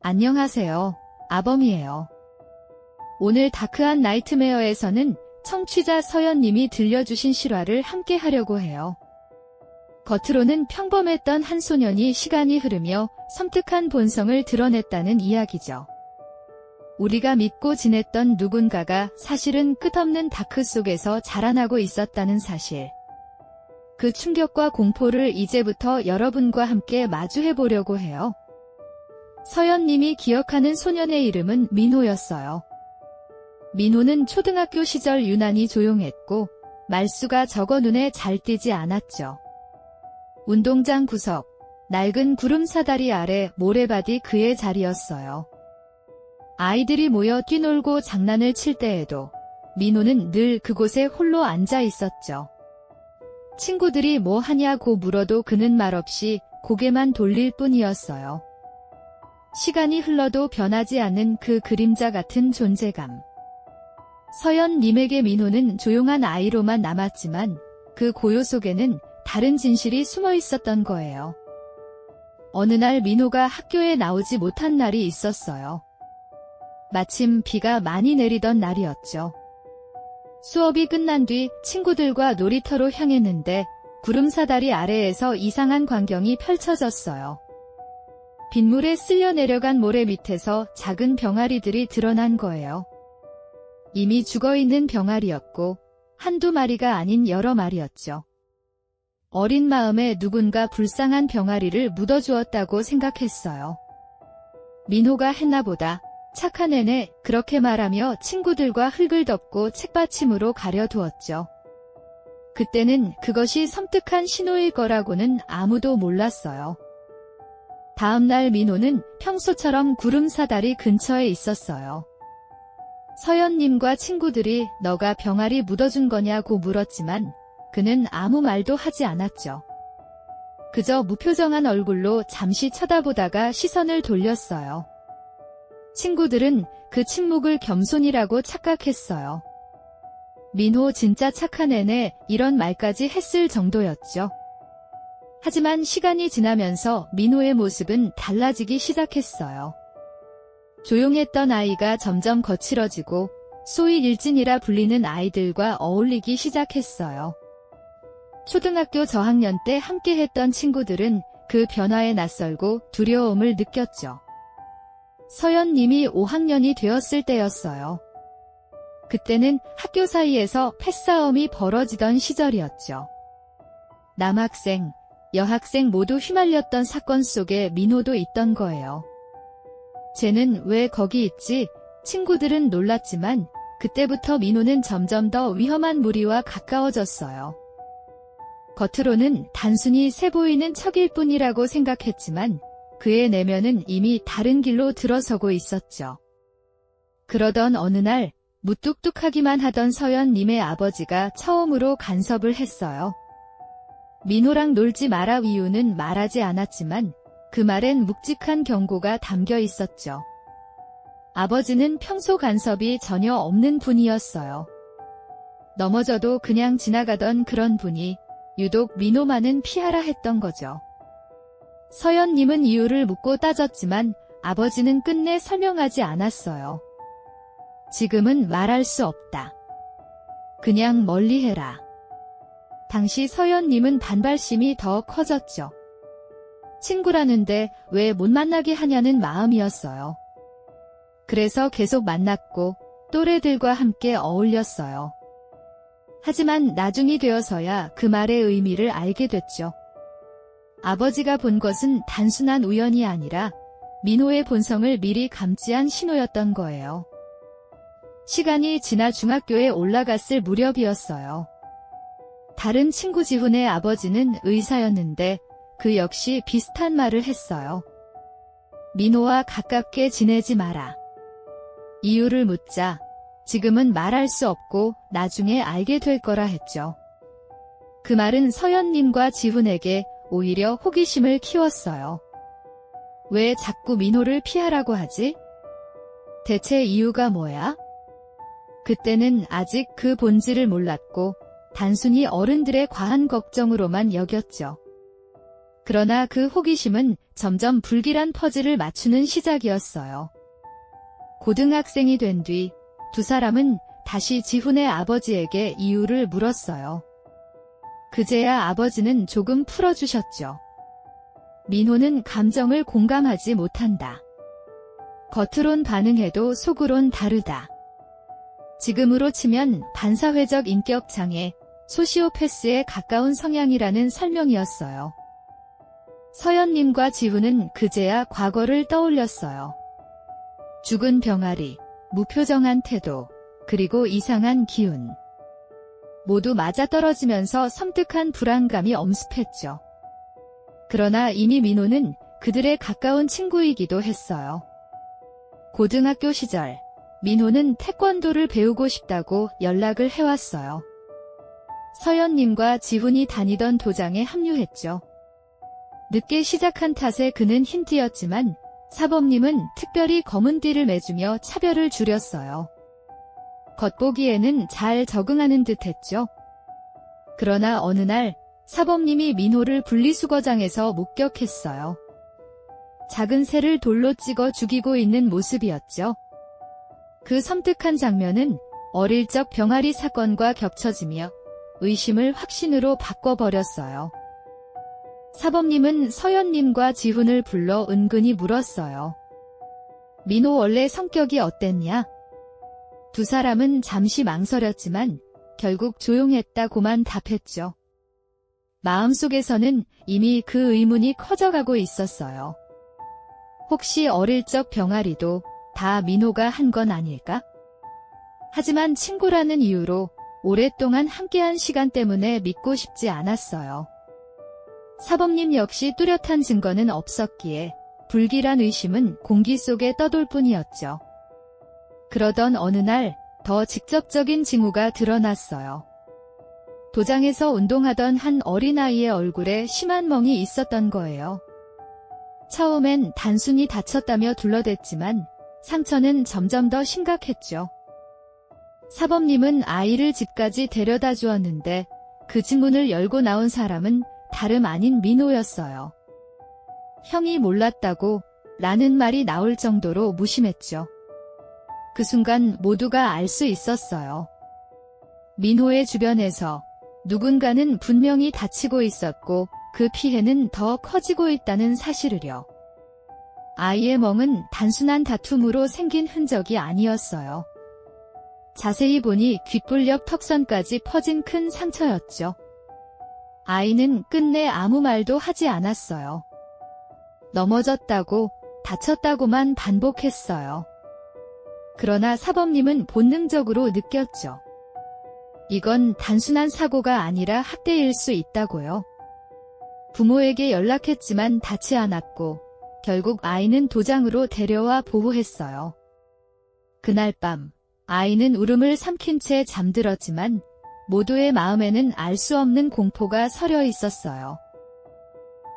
안녕하세요. 아범이에요. 오늘 다크한 나이트메어에서는 청취자 서연님이 들려주신 실화를 함께 하려고 해요. 겉으로는 평범했던 한 소년이 시간이 흐르며 섬뜩한 본성을 드러냈다는 이야기죠. 우리가 믿고 지냈던 누군가가 사실은 끝없는 다크 속에서 자라나고 있었다는 사실. 그 충격과 공포를 이제부터 여러분과 함께 마주해보려고 해요. 서연님이 기억하는 소년의 이름은 민호였어요. 민호는 초등학교 시절 유난히 조용했고 말수가 적어 눈에 잘 띄지 않았죠. 운동장 구석, 낡은 구름 사다리 아래 모래밭이 그의 자리였어요. 아이들이 모여 뛰놀고 장난을 칠 때에도 민호는 늘 그곳에 홀로 앉아 있었죠. 친구들이 뭐 하냐고 물어도 그는 말없이 고개만 돌릴 뿐이었어요. 시간이 흘러도 변하지 않는 그 그림자 같은 존재감. 서연님에게 민호는 조용한 아이로만 남았지만 그 고요 속에는 다른 진실이 숨어 있었던 거예요. 어느 날 민호가 학교에 나오지 못한 날이 있었어요. 마침 비가 많이 내리던 날이었죠. 수업이 끝난 뒤 친구들과 놀이터로 향했는데 구름사다리 아래에서 이상한 광경이 펼쳐졌어요. 빗물에 쓸려 내려간 모래 밑에서 작은 병아리들이 드러난 거예요. 이미 죽어있는 병아리였고 한두 마리가 아닌 여러 마리였죠. 어린 마음에 누군가 불쌍한 병아리를 묻어주었다고 생각했어요. 민호가 했나보다. 착한 애네, 그렇게 말하며 친구들과 흙을 덮고 책받침으로 가려두었죠. 그때는 그것이 섬뜩한 신호일 거라고는 아무도 몰랐어요. 다음 날 민호는 평소처럼 구름사다리 근처에 있었어요. 서연님과 친구들이 너가 병아리 묻어준 거냐고 물었지만 그는 아무 말도 하지 않았죠. 그저 무표정한 얼굴로 잠시 쳐다보다가 시선을 돌렸어요. 친구들은 그 침묵을 겸손이라고 착각했어요. 민호 진짜 착한 애네, 이런 말까지 했을 정도였죠. 하지만 시간이 지나면서 민호의 모습은 달라지기 시작했어요. 조용했던 아이가 점점 거칠어지고 소위 일진이라 불리는 아이들과 어울리기 시작했어요. 초등학교 저학년 때 함께했던 친구들은 그 변화에 낯설고 두려움을 느꼈죠. 서연님이 5학년이 되었을 때였어요. 그때는 학교 사이에서 패싸움이 벌어지던 시절이었죠. 남학생, 여학생 모두 휘말렸던 사건 속에 민호도 있던 거예요. 쟤는 왜 거기 있지? 친구들은 놀랐지만 그때부터 민호는 점점 더 위험한 무리와 가까워졌어요. 겉으로는 단순히 새 보이는 척일 뿐이라고 생각했지만 그의 내면은 이미 다른 길로 들어서고 있었죠. 그러던 어느 날 무뚝뚝하기만 하던 서연님의 아버지가 처음으로 간섭을 했어요. 민호랑 놀지 마라 이유는 말하지 않았지만 그 말엔 묵직한 경고가 담겨 있었죠. 아버지는 평소 간섭이 전혀 없는 분이었어요. 넘어져도 그냥 지나가던 그런 분이 유독 민호만은 피하라 했던 거죠. 서연님은 이유를 묻고 따졌지만 아버지는 끝내 설명하지 않았어요. 지금은 말할 수 없다. 그냥 멀리해라. 당시 서연님은 반발심이 더 커졌죠. 친구라는데 왜 못 만나게 하냐는 마음이었어요. 그래서 계속 만났고 또래들과 함께 어울렸어요. 하지만 나중이 되어서야 그 말의 의미를 알게 됐죠. 아버지가 본 것은 단순한 우연이 아니라 민호의 본성을 미리 감지한 신호였던 거예요. 시간이 지나 중학교에 올라갔을 무렵이었어요. 다른 친구 지훈의 아버지는 의사였는데 그 역시 비슷한 말을 했어요. 민호와 가깝게 지내지 마라. 이유를 묻자 지금은 말할 수 없고 나중에 알게 될 거라 했죠. 그 말은 서연님과 지훈에게 오히려 호기심을 키웠어요. 왜 자꾸 민호를 피하라고 하지? 대체 이유가 뭐야? 그때는 아직 그 본질을 몰랐고 단순히 어른들의 과한 걱정으로만 여겼죠. 그러나 그 호기심은 점점 불길한 퍼즐을 맞추는 시작이었어요. 고등학생이 된 뒤 두 사람은 다시 지훈의 아버지에게 이유를 물었어요. 그제야 아버지는 조금 풀어주셨죠. 민호는 감정을 공감하지 못한다. 겉으론 반응해도 속으론 다르다. 지금으로 치면 반사회적 인격 장애, 소시오패스에 가까운 성향이라는 설명이었어요. 서연님과 지훈은 그제야 과거를 떠올렸어요. 죽은 병아리, 무표정한 태도, 그리고 이상한 기운. 모두 맞아떨어지면서 섬뜩한 불안감이 엄습했죠. 그러나 이미 민호는 그들의 가까운 친구이기도 했어요. 고등학교 시절, 민호는 태권도를 배우고 싶다고 연락을 해왔어요. 서연님과 지훈이 다니던 도장에 합류했죠. 늦게 시작한 탓에 그는 흰띠였지만 사범님은 특별히 검은 띠를 매주며 차별을 줄였어요. 겉보기에는 잘 적응하는 듯 했죠. 그러나 어느 날 사범님이 민호를 분리수거장에서 목격했어요. 작은 새를 돌로 찍어 죽이고 있는 모습이었죠. 그 섬뜩한 장면은 어릴 적 병아리 사건과 겹쳐지며 의심을 확신으로 바꿔버렸어요. 사범님은 서연님과 지훈을 불러 은근히 물었어요. 민호 원래 성격이 어땠냐? 두 사람은 잠시 망설였지만 결국 조용했다고만 답했죠. 마음속에서는 이미 그 의문이 커져가고 있었어요. 혹시 어릴 적 병아리도 다 민호가 한 건 아닐까? 하지만 친구라는 이유로 오랫동안 함께한 시간 때문에 믿고 싶지 않았어요. 사범님 역시 뚜렷한 증거는 없었기에 불길한 의심은 공기 속에 떠돌 뿐이었죠. 그러던 어느 날 더 직접적인 징후가 드러났어요. 도장에서 운동하던 한 어린아이의 얼굴에 심한 멍이 있었던 거예요. 처음엔 단순히 다쳤다며 둘러댔지만 상처는 점점 더 심각했죠. 사범님은 아이를 집까지 데려다 주었는데 그 징문을 열고 나온 사람은 다름 아닌 민호였어요. 형이 몰랐다고 라는 말이 나올 정도로 무심했죠. 그 순간 모두가 알 수 있었어요. 민호의 주변에서 누군가는 분명히 다치고 있었고 그 피해는 더 커지고 있다는 사실을요. 아이의 멍은 단순한 다툼으로 생긴 흔적이 아니었어요. 자세히 보니 귓불력 턱선까지 퍼진 큰 상처였죠. 아이는 끝내 아무 말도 하지 않았어요. 넘어졌다고, 다쳤다고만 반복했어요. 그러나 사범님은 본능적으로 느꼈죠. 이건 단순한 사고가 아니라 학대일 수 있다고요. 부모에게 연락했지만 닿지 않았고 결국 아이는 도장으로 데려와 보호했어요. 그날 밤 아이는 울음을 삼킨 채 잠들었지만 모두의 마음에는 알 수 없는 공포가 서려 있었어요.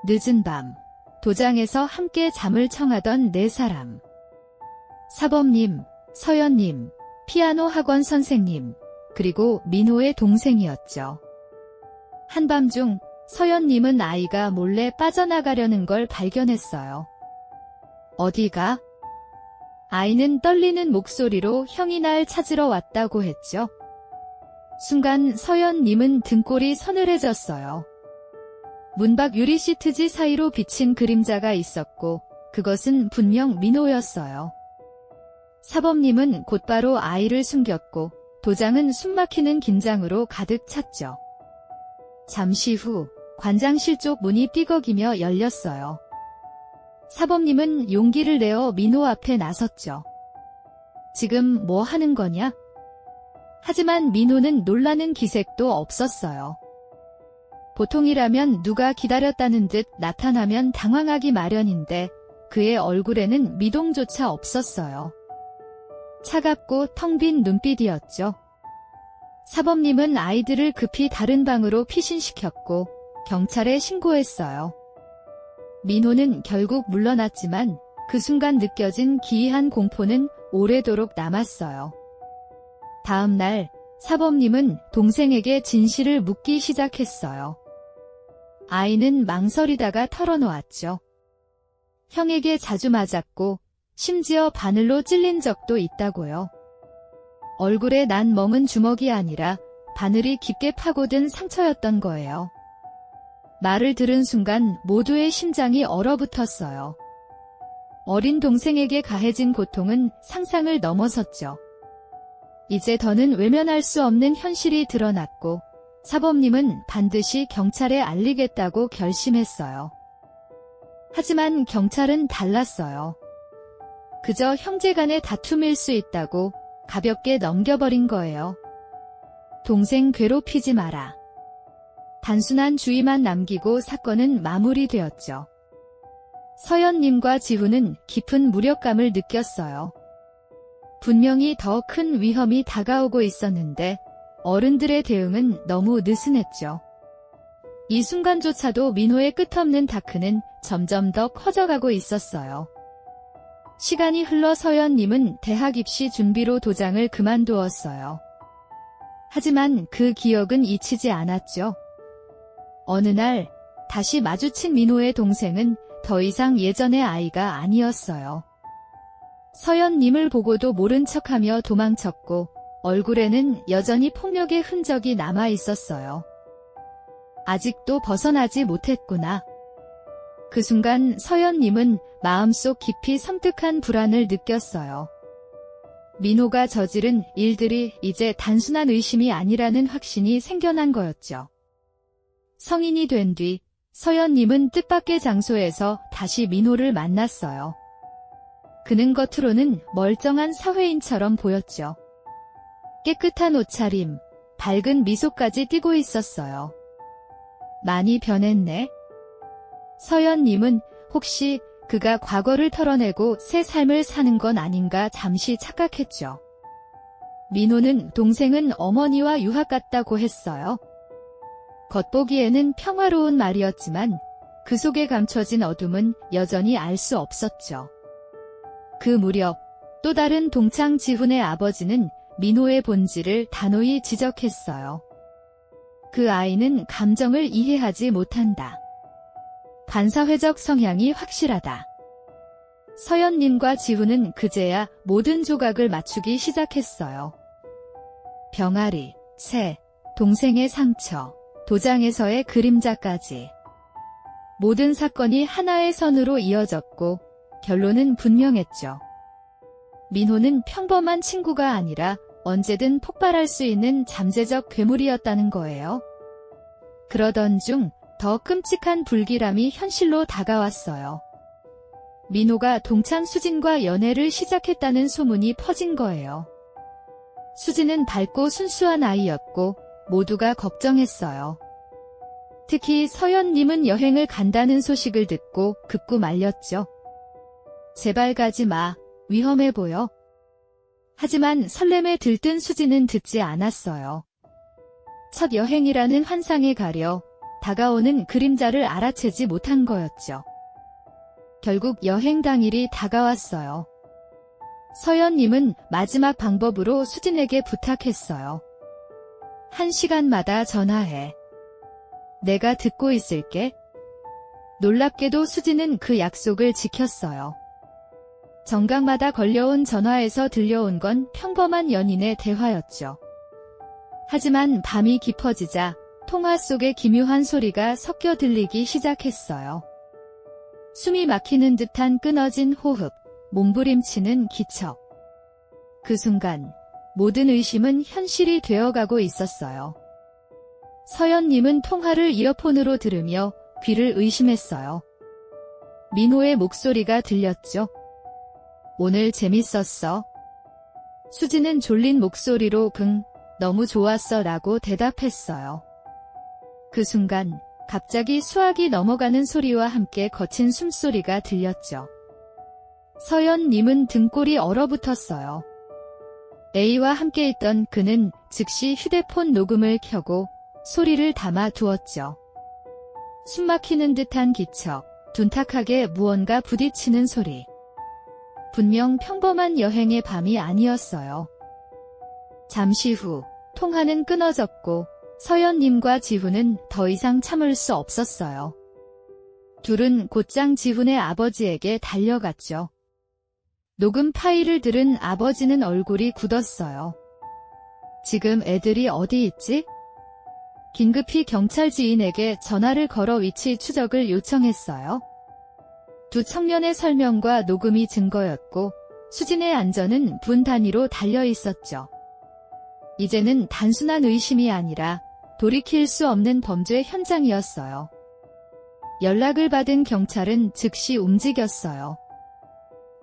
늦은 밤 도장에서 함께 잠을 청하던 네 사람. 사범님, 서연님, 피아노 학원 선생님, 그리고 민호의 동생이었죠. 한밤중 서연님은 아이가 몰래 빠져나가려는 걸 발견했어요. 어디가? 아이는 떨리는 목소리로 형이 날 찾으러 왔다고 했죠. 순간 서연님은 등골이 서늘해졌어요. 문밖 유리 시트지 사이로 비친 그림자가 있었고 그것은 분명 민호였어요. 사범님은 곧바로 아이를 숨겼고 도장은 숨막히는 긴장으로 가득 찼죠. 잠시 후 관장실 쪽 문이 삐걱이며 열렸어요. 사범님은 용기를 내어 민호 앞에 나섰죠. 지금 뭐 하는 거냐? 하지만 민호는 놀라는 기색도 없었어요. 보통이라면 누가 기다렸다는 듯 나타나면 당황하기 마련인데 그의 얼굴에는 미동조차 없었어요. 차갑고 텅 빈 눈빛이었죠. 사범님은 아이들을 급히 다른 방으로 피신시켰고 경찰에 신고했어요. 민호는 결국 물러났지만 그 순간 느껴진 기이한 공포는 오래도록 남았어요. 다음 날 사범님은 동생에게 진실을 묻기 시작했어요. 아이는 망설이다가 털어놓았죠. 형에게 자주 맞았고 심지어 바늘로 찔린 적도 있다고요. 얼굴에 난 멍은 주먹이 아니라 바늘이 깊게 파고든 상처였던 거예요. 말을 들은 순간 모두의 심장이 얼어붙었어요. 어린 동생에게 가해진 고통은 상상을 넘어섰죠. 이제 더는 외면할 수 없는 현실이 드러났고 사범님은 반드시 경찰에 알리겠다고 결심했어요. 하지만 경찰은 달랐어요. 그저 형제간의 다툼일 수 있다고 가볍게 넘겨버린 거예요. 동생 괴롭히지 마라. 단순한 주의만 남기고 사건은 마무리되었죠. 서연님과 지훈은 깊은 무력감을 느꼈어요. 분명히 더 큰 위험이 다가오고 있었는데 어른들의 대응은 너무 느슨했죠. 이 순간조차도 민호의 끝없는 다크는 점점 더 커져가고 있었어요. 시간이 흘러 서연님은 대학 입시 준비로 도장을 그만두었어요. 하지만 그 기억은 잊히지 않았죠. 어느 날 다시 마주친 민호의 동생은 더 이상 예전의 아이가 아니었어요. 서연님을 보고도 모른 척하며 도망쳤고 얼굴에는 여전히 폭력의 흔적이 남아 있었어요. 아직도 벗어나지 못했구나. 그 순간 서연님은 마음속 깊이 섬뜩한 불안을 느꼈어요. 민호가 저지른 일들이 이제 단순한 의심이 아니라는 확신이 생겨난 거였죠. 성인이 된 뒤 서연님은 뜻밖의 장소에서 다시 민호를 만났어요. 그는 겉으로는 멀쩡한 사회인처럼 보였죠. 깨끗한 옷차림, 밝은 미소까지 띠고 있었어요. 많이 변했네. 서연님은 혹시 그가 과거를 털어내고 새 삶을 사는 건 아닌가 잠시 착각했죠. 민호는 동생은 어머니와 유학 갔다고 했어요. 겉보기에는 평화로운 말이었지만 그 속에 감춰진 어둠은 여전히 알 수 없었죠. 그 무렵 또 다른 동창 지훈의 아버지는 민호의 본질을 단호히 지적했어요. 그 아이는 감정을 이해하지 못한다. 반사회적 성향이 확실하다. 서연님과 지훈은 그제야 모든 조각을 맞추기 시작했어요. 병아리, 새, 동생의 상처, 도장에서의 그림자까지. 모든 사건이 하나의 선으로 이어졌고 결론은 분명했죠. 민호는 평범한 친구가 아니라 언제든 폭발할 수 있는 잠재적 괴물이었다는 거예요. 그러던 중 더 끔찍한 불길함이 현실로 다가왔어요. 민호가 동창 수진과 연애를 시작했다는 소문이 퍼진 거예요. 수진은 밝고 순수한 아이였고 모두가 걱정했어요. 특히 서연님은 여행을 간다는 소식을 듣고 급구 말렸죠. 제발 가지 마. 위험해 보여. 하지만 설렘에 들뜬 수진은 듣지 않았어요. 첫 여행이라는 환상에 가려 다가오는 그림자를 알아채지 못한 거였죠. 결국 여행 당일이 다가왔어요. 서연님은 마지막 방법으로 수진에게 부탁했어요. 1시간마다 전화해. 내가 듣고 있을게. 놀랍게도 수진은 그 약속을 지켰어요. 정각마다 걸려온 전화에서 들려온 건 평범한 연인의 대화였죠. 하지만 밤이 깊어지자 통화 속에 기묘한 소리가 섞여 들리기 시작했어요. 숨이 막히는 듯한 끊어진 호흡, 몸부림치는 기척. 그 순간 모든 의심은 현실이 되어가고 있었어요. 서연님은 통화를 이어폰으로 들으며 귀를 의심했어요. 민호의 목소리가 들렸죠. 오늘 재밌었어. 수지는 졸린 목소리로 너무 좋았어 라고 대답했어요. 그 순간 갑자기 수학이 넘어가는 소리와 함께 거친 숨소리가 들렸죠. 서연님은 등골이 얼어붙었어요. A와 함께 있던 그는 즉시 휴대폰 녹음을 켜고 소리를 담아 두었죠. 숨막히는 듯한 기척, 둔탁하게 무언가 부딪히는 소리. 분명 평범한 여행의 밤이 아니었어요. 잠시 후 통화는 끊어졌고 서연님과 지훈은 더 이상 참을 수 없었어요. 둘은 곧장 지훈의 아버지에게 달려갔죠. 녹음 파일을 들은 아버지는 얼굴이 굳었어요. 지금 애들이 어디 있지? 긴급히 경찰 지인에게 전화를 걸어 위치 추적을 요청했어요. 두 청년의 설명과 녹음이 증거였고 수진의 안전은 분 단위로 달려 있었죠. 이제는 단순한 의심이 아니라 돌이킬 수 없는 범죄 현장이었어요. 연락을 받은 경찰은 즉시 움직였어요.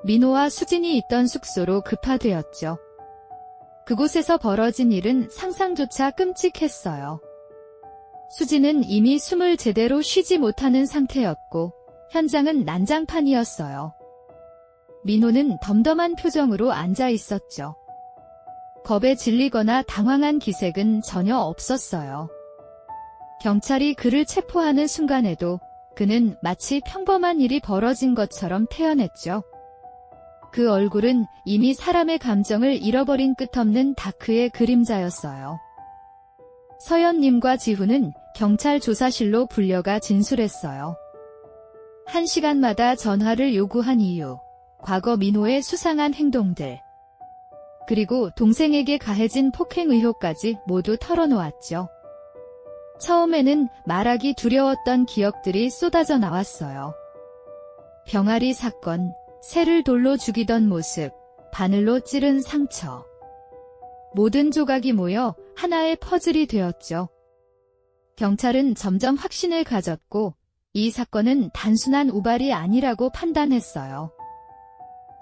민호와 수진이 있던 숙소로 급파되었죠. 그곳에서 벌어진 일은 상상조차 끔찍했어요. 수진은 이미 숨을 제대로 쉬지 못하는 상태였고 현장은 난장판이었어요. 민호는 덤덤한 표정으로 앉아 있었죠. 겁에 질리거나 당황한 기색은 전혀 없었어요. 경찰이 그를 체포하는 순간에도 그는 마치 평범한 일이 벌어진 것처럼 태연했죠. 그 얼굴은 이미 사람의 감정을 잃어버린 끝없는 다크의 그림자였어요. 서연님과 지훈은 경찰 조사실로 불려가 진술했어요. 1시간마다 전화를 요구한 이유, 과거 민호의 수상한 행동들, 그리고 동생에게 가해진 폭행 의혹까지 모두 털어놓았죠. 처음에는 말하기 두려웠던 기억들이 쏟아져 나왔어요. 병아리 사건, 새를 돌로 죽이던 모습, 바늘로 찌른 상처. 모든 조각이 모여 하나의 퍼즐이 되었죠. 경찰은 점점 확신을 가졌고 이 사건은 단순한 우발이 아니라고 판단했어요.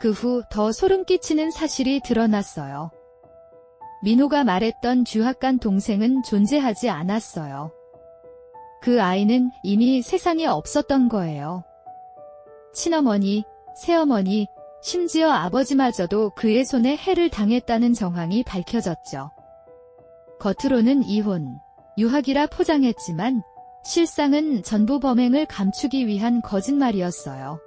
그 후 더 소름 끼치는 사실이 드러났어요. 민호가 말했던 주학간 동생은 존재하지 않았어요. 그 아이는 이미 세상에 없었던 거예요. 친어머니, 새어머니, 심지어 아버지마저도 그의 손에 해를 당했다는 정황이 밝혀졌죠. 겉으로는 이혼, 유학이라 포장했지만 실상은 전부 범행을 감추기 위한 거짓말이었어요.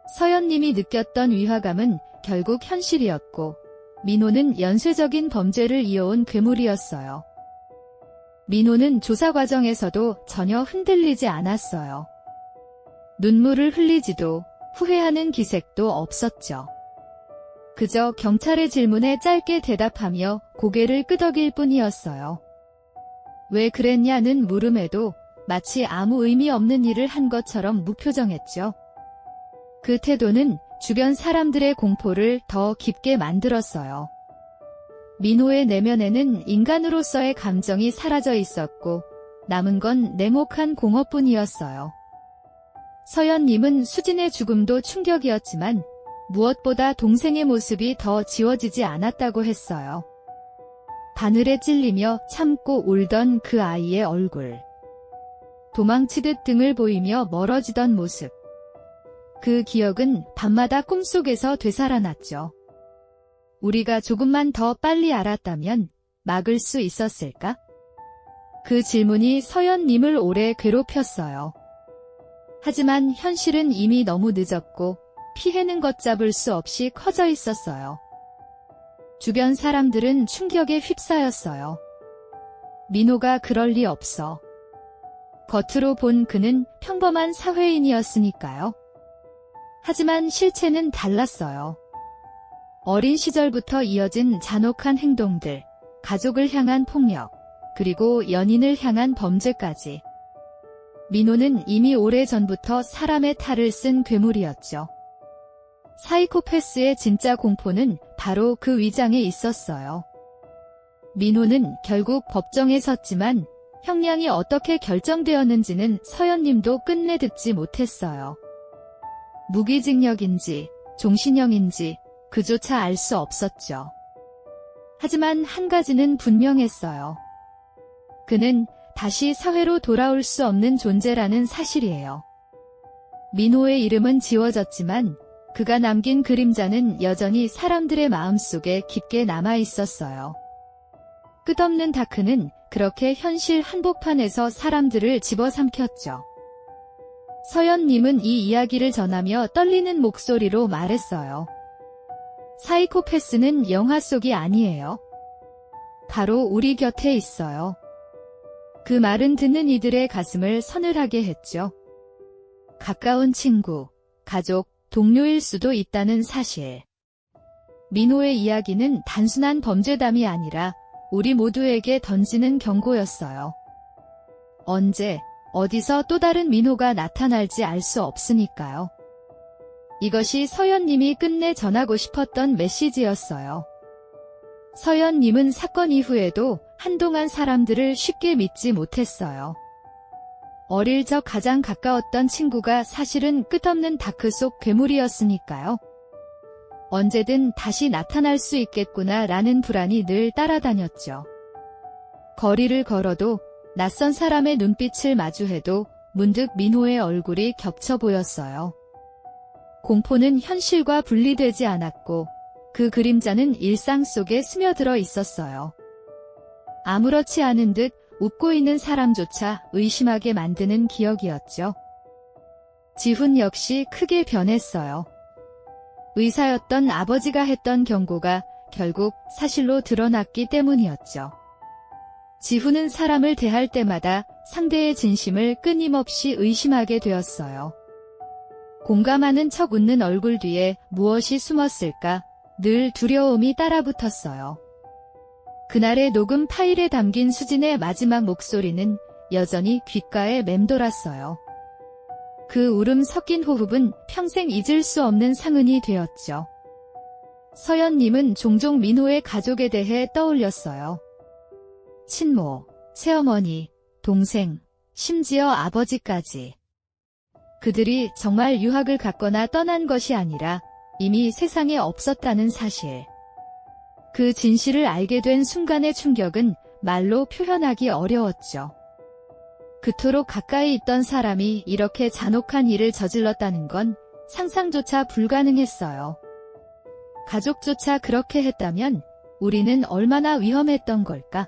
서연님이 느꼈던 위화감은 결국 현실이었고 민호는 연쇄적인 범죄를 이어온 괴물이었어요. 민호는 조사 과정에서도 전혀 흔들리지 않았어요. 눈물을 흘리지도 후회하는 기색도 없었죠. 그저 경찰의 질문에 짧게 대답하며 고개를 끄덕일 뿐이었어요. 왜 그랬냐는 물음에도 마치 아무 의미 없는 일을 한 것처럼 무표정했죠. 그 태도는 주변 사람들의 공포를 더 깊게 만들었어요. 민호의 내면에는 인간으로서의 감정이 사라져 있었고 남은 건 냉혹한 공허뿐이었어요. 서연님은 수진의 죽음도 충격이었지만 무엇보다 동생의 모습이 더 지워지지 않았다고 했어요. 바늘에 찔리며 참고 울던 그 아이의 얼굴. 도망치듯 등을 보이며 멀어지던 모습. 그 기억은 밤마다 꿈속에서 되살아났죠. 우리가 조금만 더 빨리 알았다면 막을 수 있었을까? 그 질문이 서연님을 오래 괴롭혔어요. 하지만 현실은 이미 너무 늦었고 피해는 걷잡을 수 없이 커져 있었어요. 주변 사람들은 충격에 휩싸였어요. 민호가 그럴 리 없어. 겉으로 본 그는 평범한 사회인이었으니까요. 하지만 실체는 달랐어요. 어린 시절부터 이어진 잔혹한 행동들, 가족을 향한 폭력, 그리고 연인을 향한 범죄까지. 민호는 이미 오래전부터 사람의 탈을 쓴 괴물이었죠. 사이코패스의 진짜 공포는 바로 그 위장에 있었어요. 민호는 결국 법정에 섰지만 형량이 어떻게 결정되었는지는 서연님도 끝내 듣지 못했어요. 무기징역인지 종신형인지 그조차 알 수 없었죠. 하지만 한 가지는 분명했어요. 그는 다시 사회로 돌아올 수 없는 존재라는 사실이에요. 민호의 이름은 지워졌지만 그가 남긴 그림자는 여전히 사람들의 마음속에 깊게 남아 있었어요. 끝없는 다크는 그렇게 현실 한복판에서 사람들을 집어삼켰죠. 서연님은 이 이야기를 전하며 떨리는 목소리로 말했어요. 사이코패스는 영화 속이 아니에요. 바로 우리 곁에 있어요. 그 말은 듣는 이들의 가슴을 서늘하게 했죠. 가까운 친구, 가족, 동료일 수도 있다는 사실. 민호의 이야기는 단순한 범죄담이 아니라 우리 모두에게 던지는 경고였어요. 언제, 어디서 또 다른 민호가 나타날지 알 수 없으니까요. 이것이 서연님이 끝내 전하고 싶었던 메시지였어요. 서연님은 사건 이후에도 한동안 사람들을 쉽게 믿지 못했어요. 어릴 적 가장 가까웠던 친구가 사실은 끝없는 다크 속 괴물이었으니까요. 언제든 다시 나타날 수 있겠구나 라는 불안이 늘 따라다녔죠. 거리를 걸어도 낯선 사람의 눈빛을 마주해도 문득 민호의 얼굴이 겹쳐 보였어요. 공포는 현실과 분리되지 않았고 그 그림자는 일상 속에 스며들어 있었어요. 아무렇지 않은 듯 웃고 있는 사람조차 의심하게 만드는 기억이었죠. 지훈 역시 크게 변했어요. 의사였던 아버지가 했던 경고가 결국 사실로 드러났기 때문이었죠. 지훈은 사람을 대할 때마다 상대의 진심을 끊임없이 의심하게 되었어요. 공감하는 척 웃는 얼굴 뒤에 무엇이 숨었을까 늘 두려움이 따라붙었어요. 그날의 녹음 파일에 담긴 수진의 마지막 목소리는 여전히 귓가에 맴돌았어요. 그 울음 섞인 호흡은 평생 잊을 수 없는 상흔이 되었죠. 서연님은 종종 민호의 가족에 대해 떠올렸어요. 친모, 새어머니, 동생, 심지어 아버지까지. 그들이 정말 유학을 갔거나 떠난 것이 아니라 이미 세상에 없었다는 사실. 그 진실을 알게 된 순간의 충격은 말로 표현하기 어려웠죠. 그토록 가까이 있던 사람이 이렇게 잔혹한 일을 저질렀다는 건 상상조차 불가능했어요. 가족조차 그렇게 했다면 우리는 얼마나 위험했던 걸까?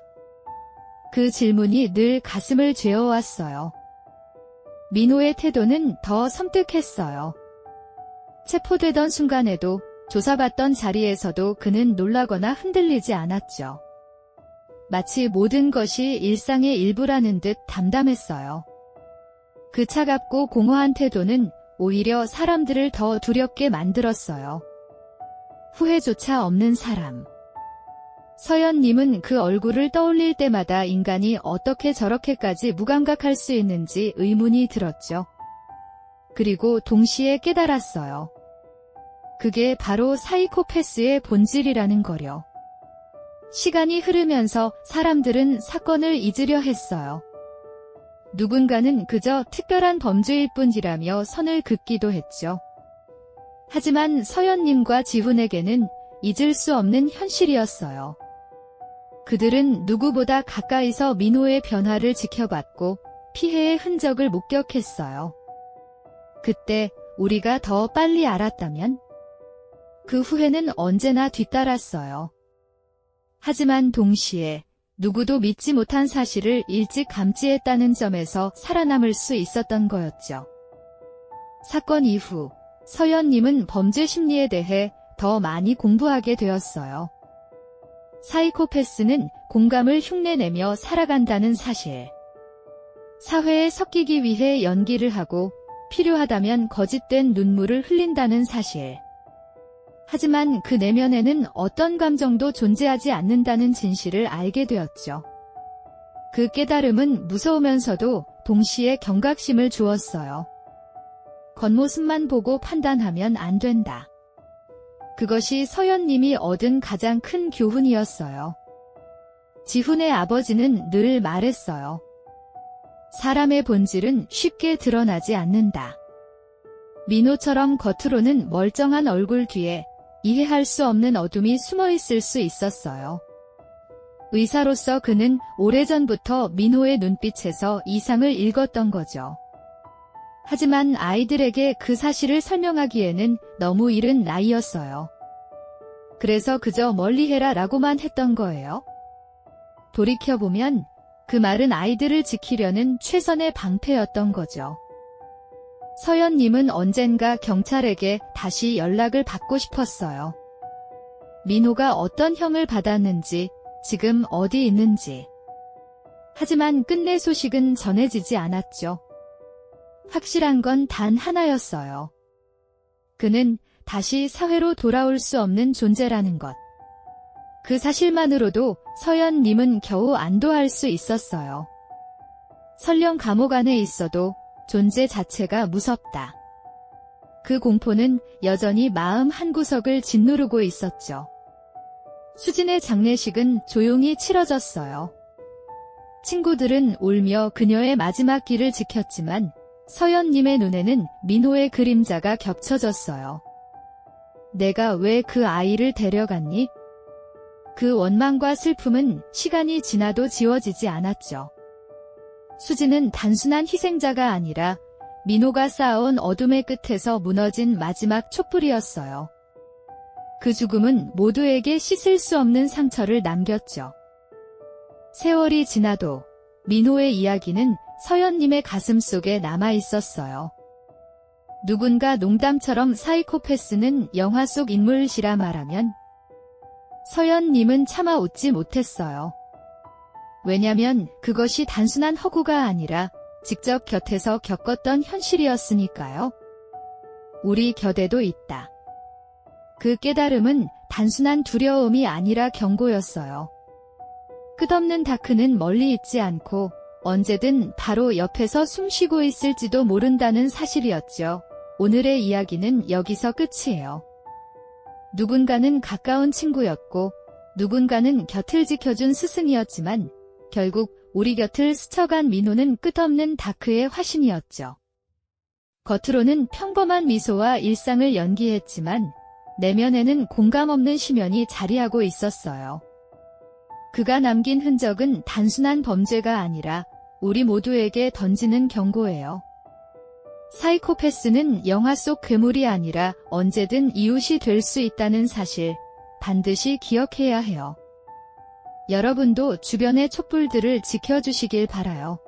그 질문이 늘 가슴을 죄어왔어요. 민호의 태도는 더 섬뜩했어요. 체포되던 순간에도 조사받던 자리에서도 그는 놀라거나 흔들리지 않았죠. 마치 모든 것이 일상의 일부라는 듯 담담했어요. 그 차갑고 공허한 태도는 오히려 사람들을 더 두렵게 만들었어요. 후회조차 없는 사람. 서연님은 그 얼굴을 떠올릴 때마다 인간이 어떻게 저렇게까지 무감각할 수 있는지 의문이 들었죠. 그리고 동시에 깨달았어요. 그게 바로 사이코패스의 본질이라는 거요. 시간이 흐르면서 사람들은 사건을 잊으려 했어요. 누군가는 그저 특별한 범죄일 뿐이라며 선을 긋기도 했죠. 하지만 서연님과 지훈에게는 잊을 수 없는 현실이었어요. 그들은 누구보다 가까이서 민호의 변화를 지켜봤고 피해의 흔적을 목격했어요. 그때 우리가 더 빨리 알았다면? 그 후회는 언제나 뒤따랐어요. 하지만 동시에 누구도 믿지 못한 사실을 일찍 감지했다는 점에서 살아남을 수 있었던 거였죠. 사건 이후 서연님은 범죄 심리에 대해 더 많이 공부하게 되었어요. 사이코패스는 공감을 흉내내며 살아간다는 사실. 사회에 섞이기 위해 연기를 하고 필요하다면 거짓된 눈물을 흘린다는 사실. 하지만 그 내면에는 어떤 감정도 존재하지 않는다는 진실을 알게 되었죠. 그 깨달음은 무서우면서도 동시에 경각심을 주었어요. 겉모습만 보고 판단하면 안 된다. 그것이 서연님이 얻은 가장 큰 교훈이었어요. 지훈의 아버지는 늘 말했어요. 사람의 본질은 쉽게 드러나지 않는다. 민호처럼 겉으로는 멀쩡한 얼굴 뒤에 이해할 수 없는 어둠이 숨어 있을 수 있었어요. 의사로서 그는 오래전부터 민호의 눈빛에서 이상을 읽었던 거죠. 하지만 아이들에게 그 사실을 설명하기에는 너무 이른 나이였어요. 그래서 그저 멀리해라 라고만 했던 거예요. 돌이켜보면 그 말은 아이들을 지키려는 최선의 방패였던 거죠. 서연님은 언젠가 경찰에게 다시 연락을 받고 싶었어요. 민호가 어떤 형을 받았는지, 지금 어디 있는지. 하지만 끝내 소식은 전해지지 않았죠. 확실한 건 단 하나였어요. 그는 다시 사회로 돌아올 수 없는 존재라는 것. 그 사실만으로도 서연님은 겨우 안도할 수 있었어요. 설령 감옥 안에 있어도 존재 자체가 무섭다. 그 공포는 여전히 마음 한구석을 짓누르고 있었죠. 수진의 장례식은 조용히 치러졌어요. 친구들은 울며 그녀의 마지막 길을 지켰지만 서연님의 눈에는 민호의 그림자가 겹쳐졌어요. 내가 왜 그 아이를 데려갔니? 그 원망과 슬픔은 시간이 지나도 지워지지 않았죠. 수진은 단순한 희생자가 아니라 민호가 쌓아온 어둠의 끝에서 무너진 마지막 촛불이었어요. 그 죽음은 모두에게 씻을 수 없는 상처를 남겼죠. 세월이 지나도 민호의 이야기는 서연님의 가슴 속에 남아 있었어요. 누군가 농담처럼 사이코패스는 영화 속 인물이라 말하면 서연님은 차마 웃지 못했어요. 왜냐면 그것이 단순한 허구가 아니라 직접 곁에서 겪었던 현실이었으니까요. 우리 곁에도 있다. 그 깨달음은 단순한 두려움이 아니라 경고였어요. 끝없는 다크는 멀리 있지 않고 언제든 바로 옆에서 숨쉬고 있을지도 모른다는 사실이었죠. 오늘의 이야기는 여기서 끝이에요. 누군가는 가까운 친구였고 누군가는 곁을 지켜준 스승이었지만 결국 우리 곁을 스쳐간 민호는 끝없는 다크의 화신이었죠. 겉으로는 평범한 미소와 일상을 연기했지만 내면에는 공감 없는 심연이 자리하고 있었어요. 그가 남긴 흔적은 단순한 범죄가 아니라 우리 모두에게 던지는 경고예요. 사이코패스는 영화 속 괴물이 아니라 언제든 이웃이 될 수 있다는 사실 반드시 기억해야 해요. 여러분도 주변의 촛불들을 지켜주시길 바라요.